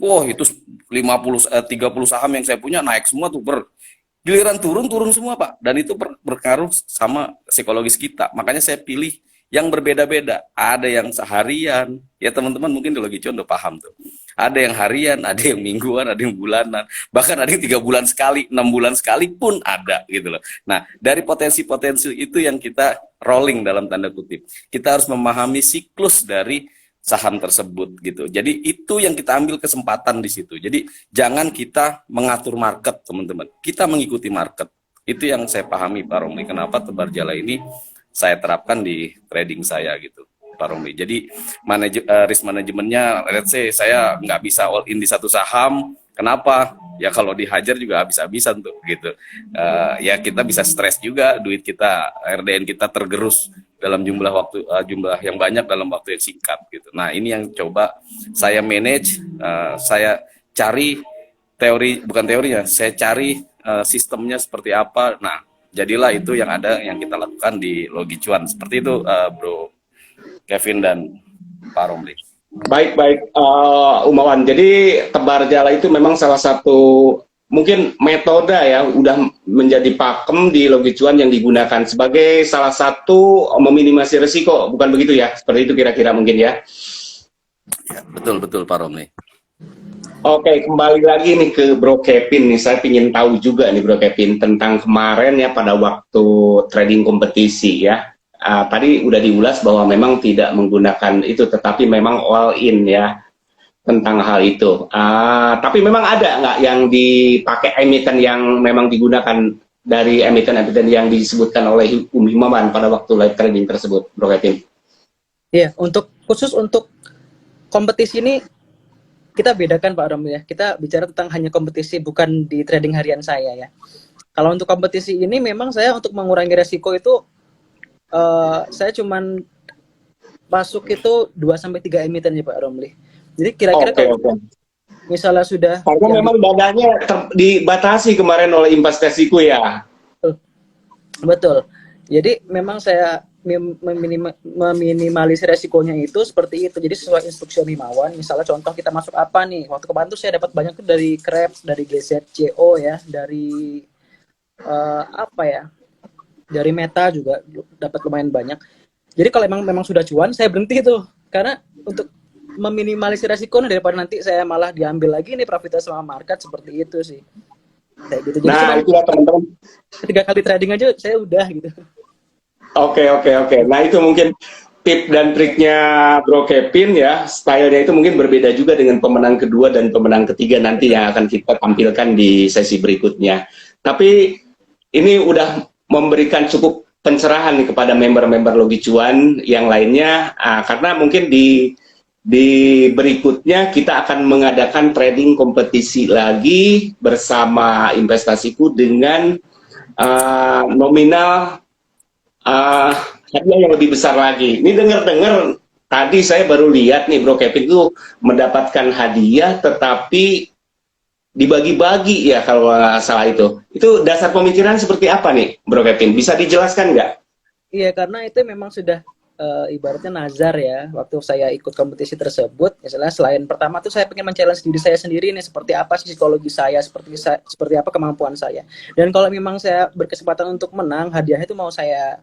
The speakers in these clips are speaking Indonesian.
Wah, itu 30 saham yang saya punya naik semua tuh giliran turun semua Pak, dan itu berkaruh sama psikologis kita. Makanya saya pilih yang berbeda-beda. Ada yang seharian, ya teman-teman mungkin di Logicon udah paham tuh. Ada yang harian, ada yang mingguan, ada yang bulanan, bahkan ada yang 3 bulan sekali, 6 bulan sekali pun ada gitu loh. Nah, dari potensi-potensi itu yang kita rolling dalam tanda kutip. Kita harus memahami siklus dari saham tersebut gitu. Jadi itu yang kita ambil kesempatan di situ. Jadi jangan kita mengatur market, teman-teman. Kita mengikuti market. Itu yang saya pahami, Pak Romli. Kenapa tebar jala ini saya terapkan di trading saya gitu, Pak Romli. Jadi risk manajemennya, let's say saya nggak bisa all in di satu saham. Kenapa? Ya kalau dihajar juga habis-habisan tuh gitu. Ya kita bisa stres juga, duit kita, RDN kita tergerus dalam jumlah yang banyak dalam waktu yang singkat gitu. Nah ini yang coba saya manage, saya cari bukan teorinya, saya cari sistemnya seperti apa. Nah jadilah itu yang ada yang kita lakukan di Logicuan seperti itu, Bro Kevin dan Pak Romli. Baik, baik, Umawan. Jadi tebar jala itu memang salah satu mungkin metode ya, udah menjadi pakem di Logicuan yang digunakan sebagai salah satu meminimasi risiko, bukan begitu ya? Seperti itu kira-kira mungkin ya. Ya, betul Pak Romli. Oke, kembali lagi nih ke Bro Kevin nih. Saya ingin tahu juga nih Bro Kevin tentang kemarin ya pada waktu trading kompetisi ya. Tadi udah diulas bahwa memang tidak menggunakan itu, tetapi memang all in ya tentang hal itu. Tapi memang ada nggak yang dipakai emiten yang memang digunakan dari emiten-emiten yang disebutkan oleh Himawan pada waktu live trading tersebut, Bro Kevin? Iya, khusus untuk kompetisi ini kita bedakan Pak Rom ya. Kita bicara tentang hanya kompetisi, bukan di trading harian saya ya. Kalau untuk kompetisi ini memang saya untuk mengurangi resiko itu saya cuman masuk itu 2-3 emiten ya Pak Romli. Jadi kira-kira kalau misalnya sudah karena memang dananya dibatasi kemarin oleh investasiku ya. Betul. Jadi memang saya meminimalisir resikonya itu seperti itu. Jadi sesuai instruksi Om Himawan, misalnya contoh kita masuk apa nih? Waktu kemarin tuh saya dapat banyak tuh dari Krebs, dari GZCO ya, dari apa ya? Dari Meta juga dapat lumayan banyak. Jadi kalau memang sudah cuan, saya berhenti tuh. Karena untuk meminimalisir resiko daripada nanti saya malah diambil lagi nih profitnya sama market, seperti itu sih. Kayak gitu. Jadi nah, itulah teman-teman. 3 kali trading aja saya udah gitu. Oke. Nah, itu mungkin tip dan triknya Bro Kevin ya. Stylenya itu mungkin berbeda juga dengan pemenang kedua dan pemenang ketiga nanti yang akan kita tampilkan di sesi berikutnya. Tapi ini udah memberikan cukup pencerahan nih kepada member-member Logicuan yang lainnya, karena mungkin di berikutnya kita akan mengadakan trading kompetisi lagi bersama investasiku dengan nominal hadiah yang lebih besar lagi. Ini dengar-dengar tadi saya baru lihat nih Bro Kevin itu mendapatkan hadiah tetapi dibagi-bagi ya kalau salah itu. Itu dasar pemikiran seperti apa nih Bro Kevin? Bisa dijelaskan nggak? Iya, karena itu memang sudah ibaratnya nazar ya. Waktu saya ikut kompetisi tersebut, misalnya selain pertama tuh saya pengen men-challenge diri saya sendiri nih, seperti apa psikologi saya, seperti apa kemampuan saya. Dan kalau memang saya berkesempatan untuk menang, hadiahnya itu mau saya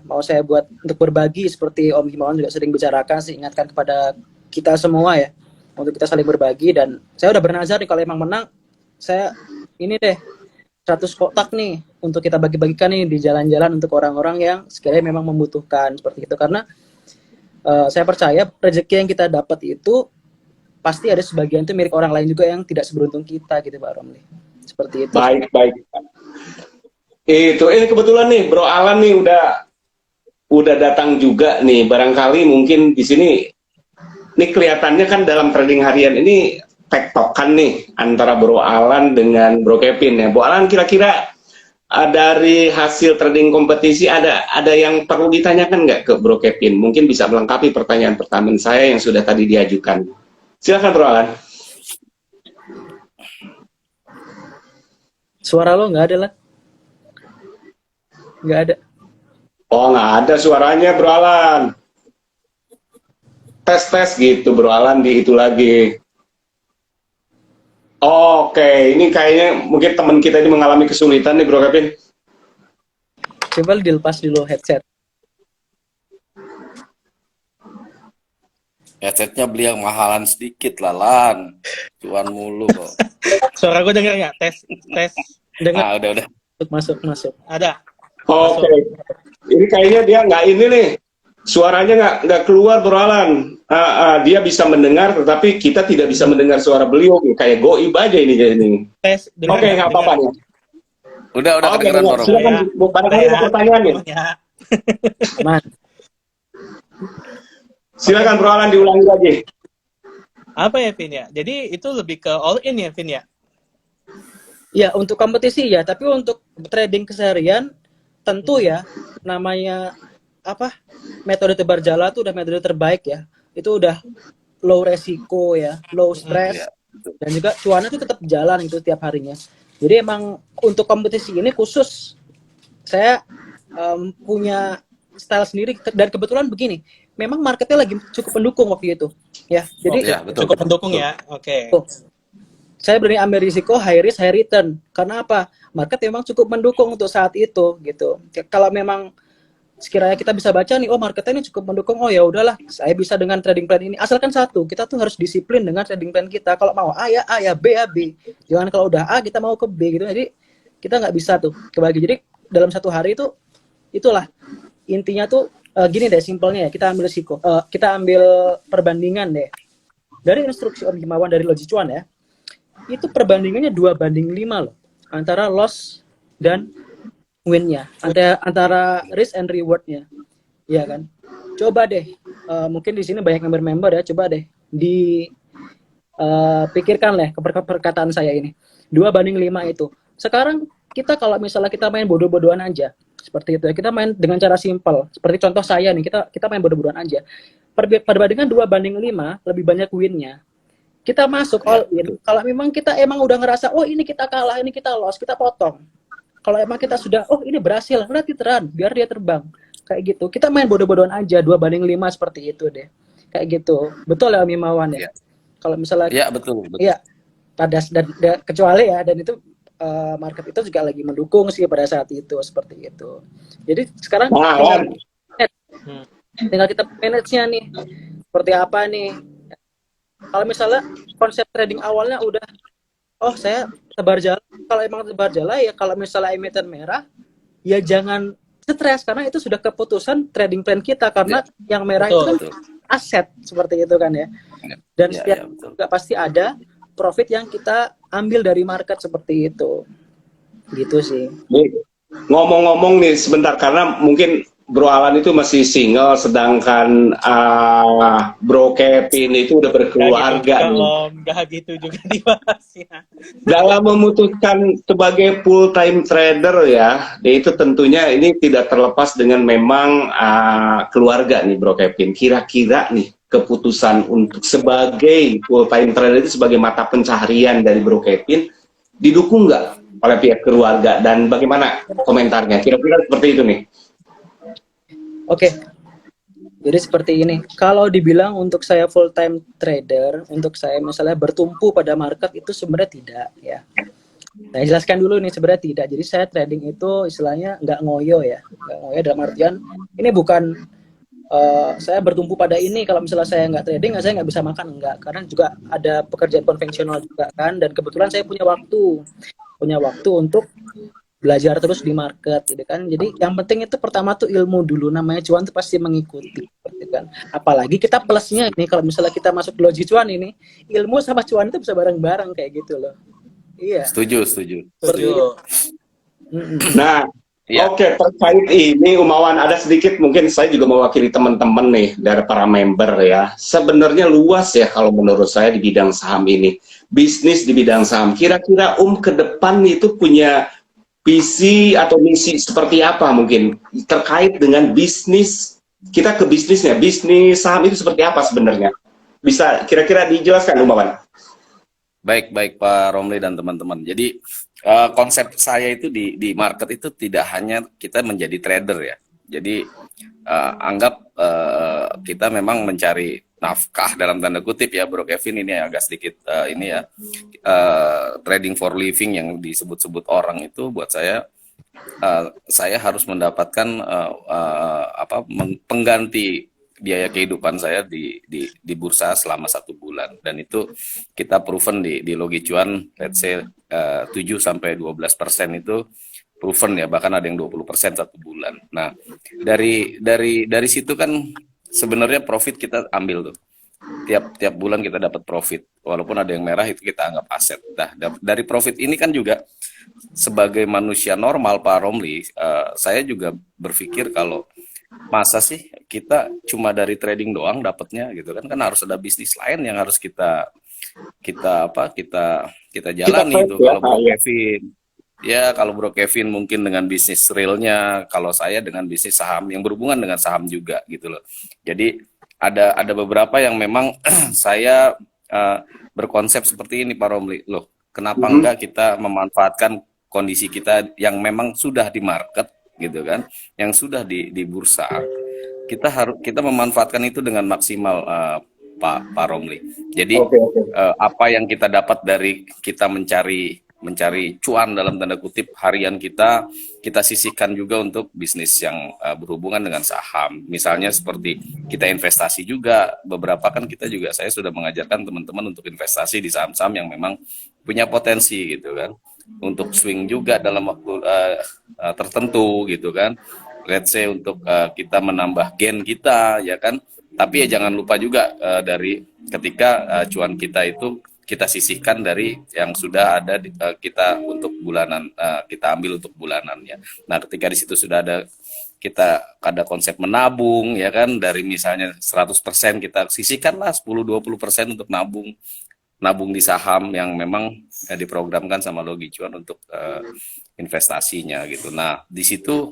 mau saya buat untuk berbagi, seperti Om Himawan juga sering bicarakan, sih ingatkan kepada kita semua ya, untuk kita saling berbagi. Dan saya udah bernazar nih kalau emang menang, saya ini deh 100 kotak nih untuk kita bagi-bagikan nih di jalan-jalan untuk orang-orang yang sekiranya memang membutuhkan, seperti itu. Karena saya percaya rezeki yang kita dapat itu pasti ada sebagian itu milik orang lain juga yang tidak seberuntung kita gitu Pak Romli. Seperti itu. Baik. Itu kebetulan nih Bro Alan nih udah datang juga nih. Barangkali mungkin di sini nih kelihatannya kan dalam trading harian ini tektokan nih antara Bro Alan dengan Bro Kevin ya. Bro Alan, kira-kira dari hasil trading kompetisi ada yang perlu ditanyakan nggak ke Bro Kevin? Mungkin bisa melengkapi pertanyaan saya yang sudah tadi diajukan. Silakan Bro Alan. Suara lo nggak ada lah? Nggak ada. Oh, nggak ada suaranya Bro Alan. tes gitu Bro Alan di itu lagi. Oke, ini kayaknya mungkin teman kita ini mengalami kesulitan nih Bro Kevin. Coba dilepas dulu headset. Headsetnya beli yang mahalan sedikit lah, Lan. Cuan mulu kok. Suara gue denger nggak? Tes, tes. Dengar, Udah. masuk. Ada. Oke, ini kayaknya dia nggak ini nih, suaranya nggak keluar Bro Alan. Dia bisa mendengar, tetapi kita tidak bisa mendengar suara beliau. Kayak goib aja ini jadi ini. Tes. Dengar Oke, nggak? nggak apa-apa nih. Udah Oke, kedengeran, dengar. Bro. Silakan, barangkali ada pertanyaan nih. Ya. Man. Silakan Bro Alan diulangi lagi. Apa ya, Vin ya? Jadi itu lebih ke all in ya, Vin ya? Ya, untuk kompetisi ya, tapi untuk trading keseharian tentu ya namanya apa? Metode tebar jala tuh udah metode terbaik ya. Itu udah low resiko ya, low stress Iya, betul. dan juga cuannya tuh tetap jalan itu tiap harinya. Jadi emang untuk kompetisi ini khusus saya punya style sendiri dan kebetulan begini, memang marketnya lagi cukup mendukung waktu itu ya. Jadi Iya, betul. Cukup mendukung ya. Oke. tuh, saya berani ambil risiko high risk high return. Karena apa? Market memang cukup mendukung untuk saat itu gitu. Kalau memang sekiranya kita bisa baca nih, oh marketnya ini cukup mendukung, oh ya udahlah, saya bisa dengan trading plan ini. Asalkan satu, kita tuh harus disiplin dengan trading plan kita. Kalau mau A ya, B ya B. Jangan kalau udah A kita mau ke B gitu. Jadi kita nggak bisa tuh kebagi. Jadi dalam satu hari itu itulah intinya tuh gini deh simpelnya ya, kita ambil risiko, kita ambil perbandingan deh dari instruksi Om Himawan dari Logi Cuan ya, itu perbandingannya 2:5 loh antara loss dan win-nya, antara risk and reward-nya, ya kan. Coba deh, mungkin di sini banyak member-member ya, coba deh pikirkan lah perkataan saya ini 2:5 itu. Sekarang kita kalau misalnya kita main bodoh-bodohan aja seperti itu ya, kita main dengan cara simpel seperti contoh saya nih, kita main bodoh-bodohan aja, perbandingan 2:5 lebih banyak win-nya, kita masuk all in. Kalau memang kita emang udah ngerasa oh ini kita kalah, ini kita loss, kita potong. Kalau emang kita sudah oh ini berhasil, udah titeran biar dia terbang kayak gitu, kita main bodoh-bodohan aja 2:5 seperti itu deh, kayak gitu. Betul ya Om Himawan ya? Kalau misalnya Iya, betul. iya dan kecuali ya, dan itu market itu juga lagi mendukung sih pada saat itu seperti itu. Jadi sekarang tinggal kita manage-nya nih seperti apa nih. Kalau misalnya konsep trading awalnya udah oh saya tebar jala, kalau emang tebar jala ya, kalau misalnya emiten merah ya jangan stres karena itu sudah keputusan trading plan kita, karena yang merah itu kan aset seperti itu kan ya. Dan setiap juga pasti ada profit yang kita ambil dari market seperti itu. Gitu sih. Ngomong-ngomong nih sebentar, karena mungkin Bro Alan itu masih single, sedangkan Bro Kevin itu udah berkeluarga. Nggak gitu juga dibahasnya. Dalam memutuskan sebagai full time trader ya, itu tentunya ini tidak terlepas dengan memang keluarga nih Bro Kevin. Kira-kira nih keputusan untuk sebagai full time trader itu sebagai mata pencaharian dari Bro Kevin didukung nggak oleh pihak keluarga, dan bagaimana komentarnya? Kira-kira seperti itu nih. Oke. Jadi seperti ini. Kalau dibilang untuk saya full time trader, untuk saya misalnya bertumpu pada market, itu sebenarnya tidak ya. Saya jelaskan dulu nih, sebenarnya tidak. Jadi saya trading itu istilahnya nggak ngoyo ya. Nggak ngoyo dalam artian ini bukan saya bertumpu pada ini, kalau misalnya saya nggak trading, saya nggak bisa makan, enggak. Karena juga ada pekerjaan konvensional juga kan, dan kebetulan saya punya waktu untuk belajar terus di market, gitu kan. Jadi yang penting itu pertama tuh ilmu dulu, namanya cuan tuh pasti mengikuti, gitu kan. Apalagi kita plusnya ini, kalau misalnya kita masuk Logi Cuan ini, ilmu sama cuan itu bisa bareng-bareng kayak gitu loh. Iya. Setuju. Nah, oke, terkait ini Umawan, ada sedikit mungkin saya juga mewakili teman-teman nih dari para member ya. Sebenarnya luas ya kalau menurut saya di bidang saham ini. Bisnis di bidang saham. Kira-kira ke depan itu punya visi atau misi seperti apa mungkin terkait dengan bisnis? Kita ke bisnisnya, bisnis saham itu seperti apa sebenarnya? Bisa kira-kira dijelaskan Umawan? Baik Pak Romli dan teman-teman. Jadi konsep saya itu di market itu tidak hanya kita menjadi trader ya. Jadi anggap kita memang mencari nafkah dalam tanda kutip ya Bro Kevin, ini agak sedikit ini ya, trading for living yang disebut-sebut orang itu buat saya harus mendapatkan pengganti biaya kehidupan saya di bursa selama 1 bulan, dan itu kita proven di Logi Cuan, let's say 7-12% itu proven ya, bahkan ada yang 20% 1 bulan. Nah, dari situ kan sebenarnya profit kita ambil tuh. Tiap bulan kita dapat profit. Walaupun ada yang merah itu kita anggap aset. Nah, dari profit ini kan juga sebagai manusia normal Pak Romli, saya juga berpikir kalau masa sih kita cuma dari trading doang dapatnya gitu kan harus ada bisnis lain yang harus kita jalani itu. Kalau Bro Kevin, ya kalau Bro Kevin mungkin dengan bisnis realnya, kalau saya dengan bisnis saham yang berhubungan dengan saham juga gitu loh. Jadi ada beberapa yang memang saya berkonsep seperti ini Pak Romli. Loh, kenapa enggak kita memanfaatkan kondisi kita yang memang sudah di market gitu kan, yang sudah di bursa. Kita memanfaatkan itu dengan maksimal Pak Romli. Jadi apa yang kita dapat dari kita mencari cuan dalam tanda kutip harian kita sisihkan juga untuk bisnis yang berhubungan dengan saham. Misalnya seperti kita investasi juga, beberapa kan saya sudah mengajarkan teman-teman untuk investasi di saham-saham yang memang punya potensi gitu kan, untuk swing juga dalam waktu tertentu gitu kan. Let's say untuk kita menambah gain kita ya kan, tapi ya jangan lupa juga dari ketika cuan kita itu kita sisihkan dari yang sudah ada kita untuk bulanan, kita ambil untuk bulanannya. Nah, ketika di situ sudah ada konsep menabung ya kan, dari misalnya 100% kita sisihkanlah 10-20% untuk nabung di saham yang memang diprogramkan sama Logi Cuan untuk investasinya gitu. Nah, di situ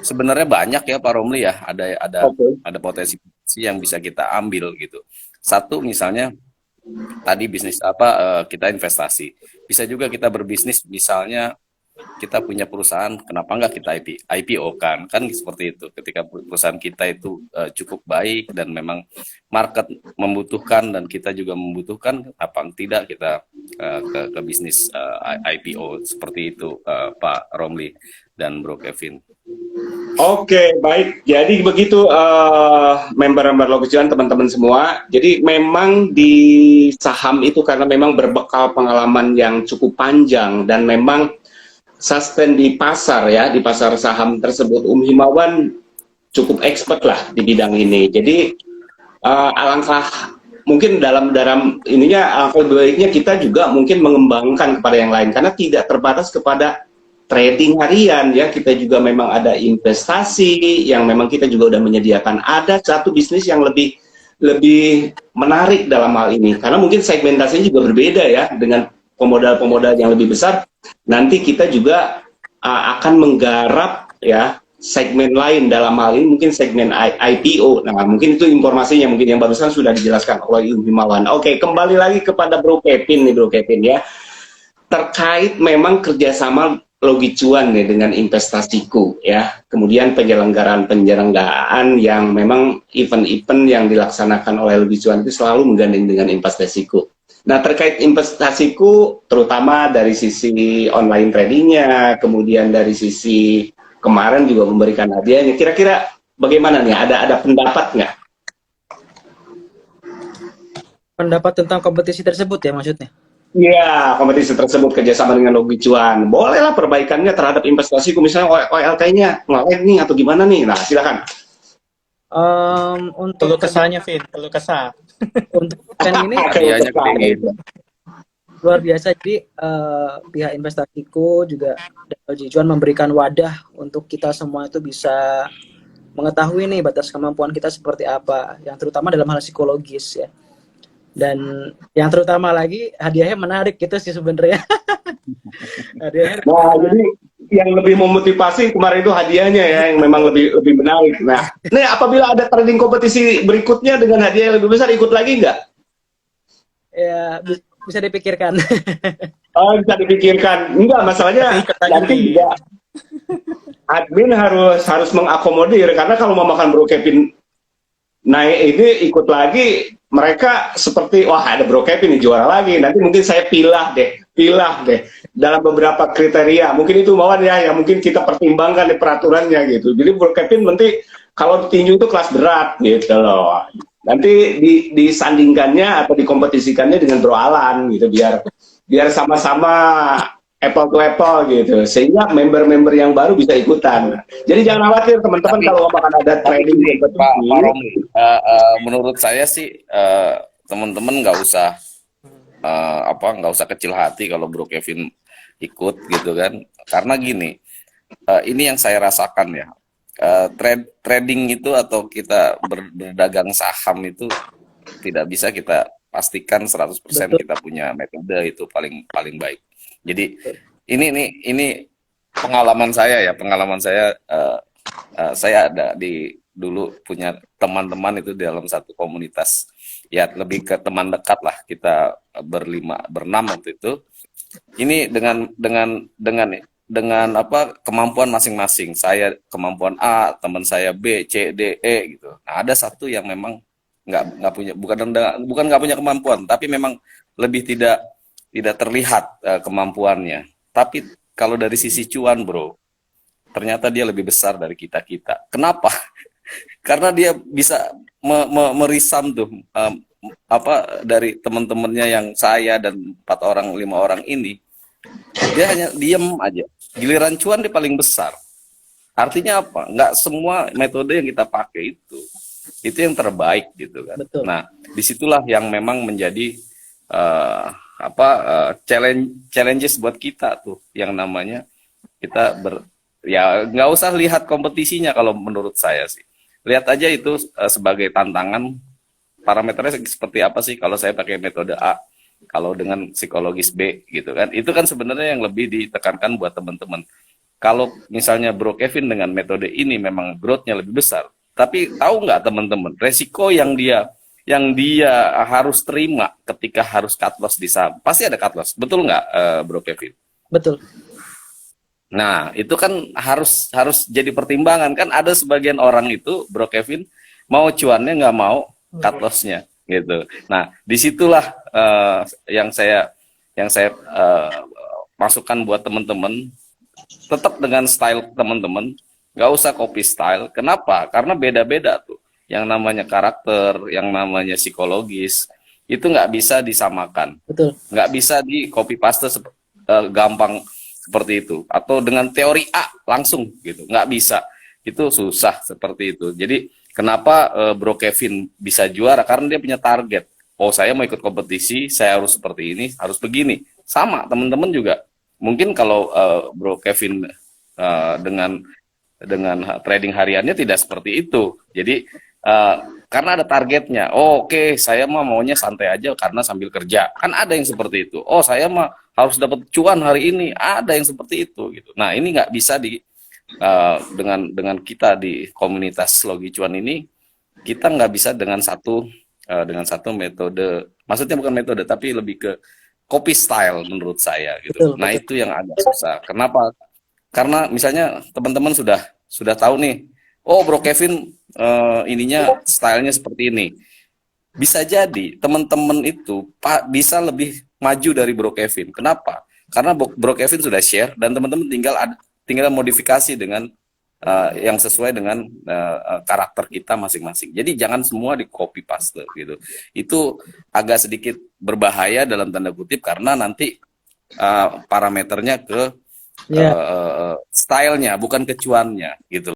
sebenarnya banyak ya Pak Romli ya, ada potensi yang bisa kita ambil gitu. Satu misalnya tadi bisnis kita investasi. Bisa juga kita berbisnis, misalnya kita punya perusahaan, kenapa enggak kita IPO kan seperti itu. Ketika perusahaan kita itu cukup baik dan memang market membutuhkan dan kita juga membutuhkan, apa tidak kita ke bisnis IPO seperti itu Pak Romli dan Bro Kevin. Oke, baik. Jadi begitu member-member Logi Cuan, teman-teman semua. Jadi memang di saham itu karena memang berbekal pengalaman yang cukup panjang dan memang sustain di pasar ya, di pasar saham tersebut, Himawan cukup expert lah di bidang ini. Jadi alangkah mungkin dalam ininya alangkah baiknya kita juga mungkin mengembangkan kepada yang lain karena tidak terbatas kepada trading harian ya, kita juga memang ada investasi yang memang kita juga udah menyediakan. Ada satu bisnis yang lebih menarik dalam hal ini karena mungkin segmentasinya juga berbeda ya, dengan pemodal-pemodal yang lebih besar. Nanti kita juga akan menggarap ya segmen lain, dalam hal ini mungkin segmen IPO. Nah, mungkin itu informasinya mungkin yang barusan sudah dijelaskan oleh Himawan. Oke, kembali lagi kepada Bro Kevin nih, Bro Kevin ya. Terkait memang kerjasama Logi Cuan nih dengan investasiku ya, kemudian penyelenggaraan yang memang event-event yang dilaksanakan oleh Logi Cuan itu selalu menggandeng dengan investasiku. Nah, terkait investasiku terutama dari sisi online tradingnya, kemudian dari sisi kemarin juga memberikan hadiahnya, kira-kira bagaimana nih, ada pendapat nggak? Pendapat tentang kompetisi tersebut ya maksudnya? Iya, kompetisi tersebut kerjasama dengan Logi Cuan. Bolehlah perbaikannya terhadap investasiku, misalnya OLK-nya ngelek nih atau gimana nih. Nah, silakan. Untuk kesahnya, Vin, kalau kesah. Untuk event ini luar biasa. Jadi pihak investasiku juga Logi Cuan memberikan wadah untuk kita semua itu bisa mengetahui nih batas kemampuan kita seperti apa, yang terutama dalam hal psikologis ya. Dan yang terutama lagi hadiahnya menarik gitu sih sebenarnya. Nah, jadi yang lebih memotivasi kemarin itu hadiahnya ya, yang memang lebih menarik. Nah, nih apabila ada trading kompetisi berikutnya dengan hadiah yang lebih besar, ikut lagi nggak? Ya, bisa dipikirkan. Oh, bisa dipikirkan. Enggak, masalahnya nanti juga admin harus mengakomodir, karena kalau mau makan Bro Kevin Nah, ini ikut lagi mereka seperti wah ada Bro Kevin nih juara lagi. Nanti mungkin saya pilah deh dalam beberapa kriteria. Mungkin itu mawar ya yang mungkin kita pertimbangkan di peraturannya gitu. Jadi Bro Kevin nanti kalau tinju itu kelas berat gitu loh. Nanti disandingkannya atau dikompetisikannya dengan Bro Alan gitu biar sama-sama apple to apple gitu sehingga member-member yang baru bisa ikutan. Jadi jangan khawatir teman-teman Tapi kalau akan ada tapi training gini, Pak kompetisi. Romi, menurut saya sih teman-teman nggak usah nggak usah kecil hati kalau Bro Kevin ikut gitu kan. Karena gini, ini yang saya rasakan ya. Trading itu atau kita berdagang saham itu tidak bisa kita pastikan 100% Betul. kita punya metode itu paling paling baik. Jadi ini pengalaman saya ya, saya ada dulu punya teman-teman itu dalam satu komunitas, ya lebih ke teman dekat lah, kita berenam waktu itu. Ini dengan apa kemampuan masing-masing. Saya kemampuan A, teman saya B, C, D, E gitu. Nah, ada satu yang memang nggak punya, bukan nggak punya kemampuan, tapi memang lebih tidak terlihat kemampuannya. Tapi kalau dari sisi cuan, bro, ternyata dia lebih besar dari kita. Kenapa? Karena dia bisa merisam tuh dari teman-temannya yang saya dan 4 orang 5 orang ini, dia hanya diem aja. Giliran cuan dia paling besar. Artinya apa? Nggak semua metode yang kita pakai itu yang terbaik gitu kan. Betul. Nah, disitulah yang memang menjadi challenges buat kita tuh, yang namanya kita ya nggak usah lihat kompetisinya kalau menurut saya sih. Lihat aja itu sebagai tantangan, parameternya seperti apa sih kalau saya pakai metode A, kalau dengan psikologis B gitu kan. Itu kan sebenarnya yang lebih ditekankan buat teman-teman. Kalau misalnya Bro Kevin dengan metode ini memang growth-nya lebih besar, tapi tahu nggak teman-teman, resiko yang dia harus terima ketika harus cut loss di saham, pasti ada cut loss, betul nggak Bro Kevin? Betul. Nah, itu kan harus jadi pertimbangan kan. Ada sebagian orang itu, Bro Kevin, mau cuannya nggak mau cut loss-nya gitu. Nah, disitulah yang saya masukkan buat teman-teman, tetap dengan style teman-teman, nggak usah copy style. Kenapa? Karena beda-beda tuh. Yang namanya karakter, yang namanya psikologis, itu nggak bisa disamakan. Betul. Nggak bisa di copy paste gampang seperti itu. Atau dengan teori A langsung gitu. Nggak bisa. Itu susah seperti itu. Jadi kenapa Bro Kevin bisa juara? Karena dia punya target. Oh, saya mau ikut kompetisi, saya harus seperti ini, harus begini. Sama, teman-teman juga. Mungkin kalau Bro Kevin dengan trading hariannya tidak seperti itu. Jadi karena ada targetnya. Oh, oke, saya maunya santai aja karena sambil kerja. Kan ada yang seperti itu. Oh, saya mah harus dapat cuan hari ini. Ada yang seperti itu gitu. Nah, ini nggak bisa dengan kita di komunitas Logi Cuan ini, kita nggak bisa dengan satu metode. Maksudnya bukan metode, tapi lebih ke copy style menurut saya gitu. Betul, Nah, betul. itu yang agak susah. Kenapa? Karena misalnya teman-teman sudah tahu nih, oh Bro Kevin ininya stylenya seperti ini. Bisa jadi teman-teman itu bisa lebih maju dari Bro Kevin. Kenapa? Karena Bro Kevin sudah share dan teman-teman tinggal modifikasi dengan yang sesuai dengan karakter kita masing-masing. Jadi jangan semua di copy paste gitu. Itu agak sedikit berbahaya dalam tanda kutip karena nanti parameternya ke Ya. stylenya bukan kecuannya gitu.